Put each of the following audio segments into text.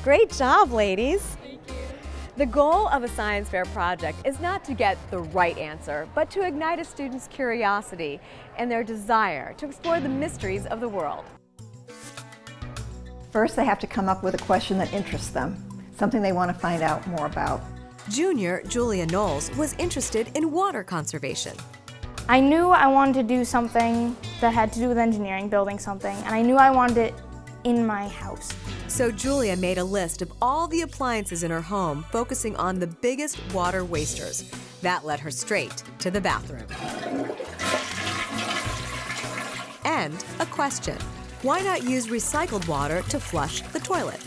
Great job, ladies. The goal of a science fair project is not to get the right answer, but to ignite a student's curiosity and their desire to explore the mysteries of the world. First, they have to come up with a question that interests them, something they want to find out more about. Junior Julia Knowles was interested in water conservation. I knew I wanted to do something that had to do with engineering, building something, and I knew I wanted it in my house. So Julia made a list of all the appliances in her home, focusing on the biggest water wasters. That led her straight to the bathroom. And a question: why not use recycled water to flush the toilet?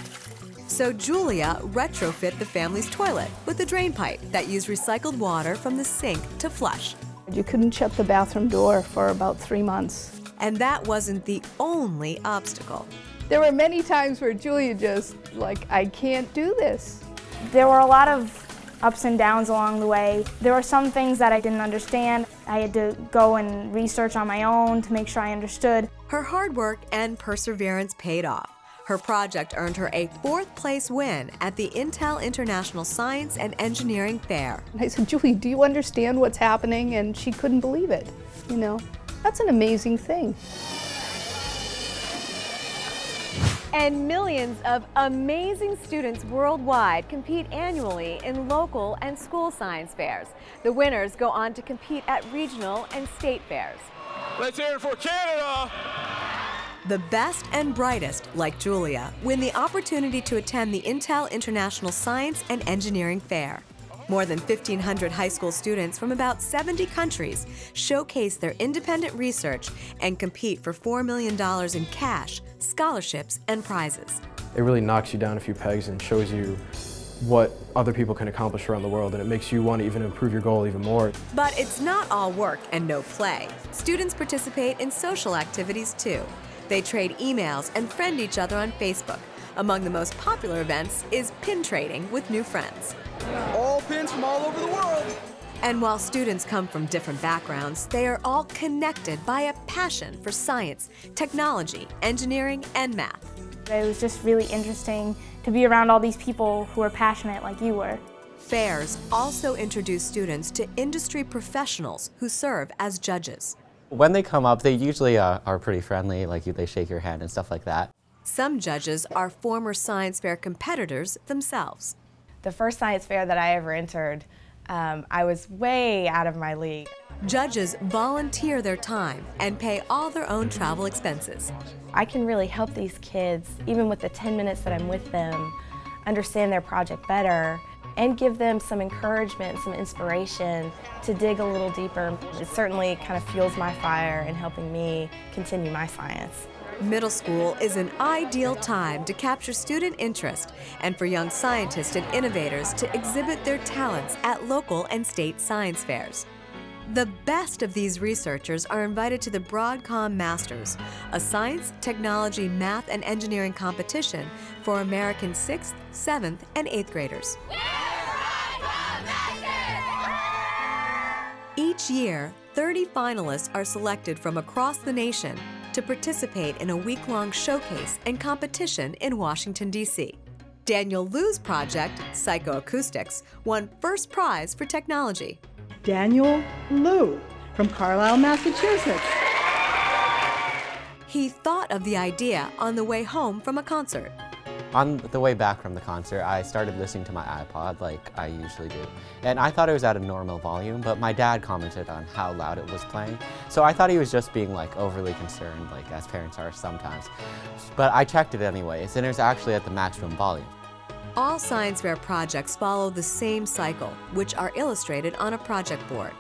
So Julia retrofit the family's toilet with a drain pipe that used recycled water from the sink to flush. You couldn't shut the bathroom door for about 3 months. And that wasn't the only obstacle. There were many times where Julia just, like, I can't do this. There were a lot of ups and downs along the way. There were some things that I didn't understand. I had to go and research on my own to make sure I understood. Her hard work and perseverance paid off. Her project earned her a 4th place win at the Intel International Science and Engineering Fair. And I said, Julie, do you understand what's happening? And she couldn't believe it. You know, that's an amazing thing. And millions of amazing students worldwide compete annually in local and school science fairs. The winners go on to compete at regional and state fairs. Let's hear it for Canada! The best and brightest, like Julia, win the opportunity to attend the Intel International Science and Engineering Fair. More than 1,500 high school students from about 70 countries showcase their independent research and compete for $4 million in cash, scholarships, and prizes. It really knocks you down a few pegs and shows you what other people can accomplish around the world, and it makes you want to even improve your goal even more. But it's not all work and no play. Students participate in social activities too. They trade emails and friend each other on Facebook. Among the most popular events is pin trading with new friends. All pins from all over the world. And while students come from different backgrounds, they are all connected by a passion for science, technology, engineering, and math. It was just really interesting to be around all these people who are passionate like you were. Fairs also introduce students to industry professionals who serve as judges. When they come up, they usually are pretty friendly, like they shake your hand and stuff like that. Some judges are former science fair competitors themselves. The first science fair that I ever entered, I was way out of my league. Judges volunteer their time and pay all their own travel expenses. I can really help these kids, even with the 10 minutes that I'm with them, understand their project better and give them some encouragement, some inspiration to dig a little deeper. It certainly kind of fuels my fire in helping me continue my science. Middle school is an ideal time to capture student interest and for young scientists and innovators to exhibit their talents at local and state science fairs. The best of these researchers are invited to the Broadcom Masters, a science, technology, math, and engineering competition for American 6th, 7th, and 8th graders. Each year, 30 finalists are selected from across the nation to participate in a week-long showcase and competition in Washington, D.C. Daniel Liu's project, Psychoacoustics, won first prize for technology. Daniel Liu from Carlisle, Massachusetts. He thought of the idea on the way home from a concert. On the way back from the concert, I started listening to my iPod like I usually do. And I thought it was at a normal volume, but my dad commented on how loud it was playing. So I thought he was just being like overly concerned, like as parents are sometimes. But I checked it anyways, and it was actually at the maximum volume. All science fair projects follow the same cycle, which are illustrated on a project board.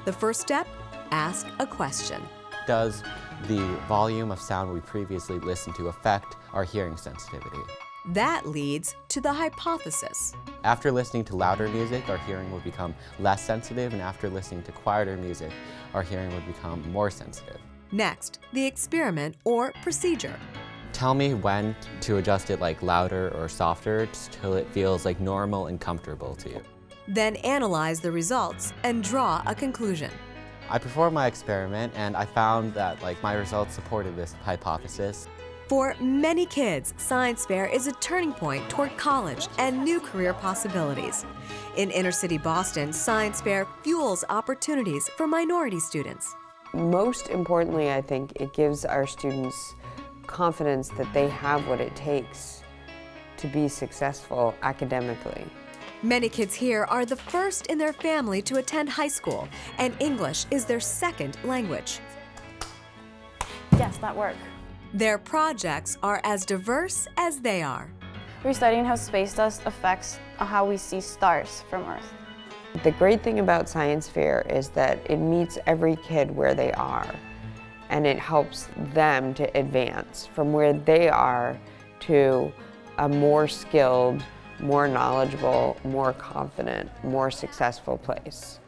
The first step, ask a question. Does the volume of sound we previously listened to affect our hearing sensitivity? That leads to the hypothesis. After listening to louder music, our hearing will become less sensitive, and after listening to quieter music, our hearing would become more sensitive. Next, the experiment or procedure. Tell me when to adjust it like louder or softer till it feels like normal and comfortable to you. Then analyze the results and draw a conclusion. I performed my experiment and I found that my results supported this hypothesis. For many kids, Science Fair is a turning point toward college and new career possibilities. In inner-city Boston, Science Fair fuels opportunities for minority students. Most importantly, I think it gives our students confidence that they have what it takes to be successful academically. Many kids here are the first in their family to attend high school, and English is their second language. Yes, that worked. Their projects are as diverse as they are. We're studying how space dust affects how we see stars from Earth. The great thing about Science Fair is that it meets every kid where they are, and it helps them to advance from where they are to a more skilled, more knowledgeable, more confident, more successful place.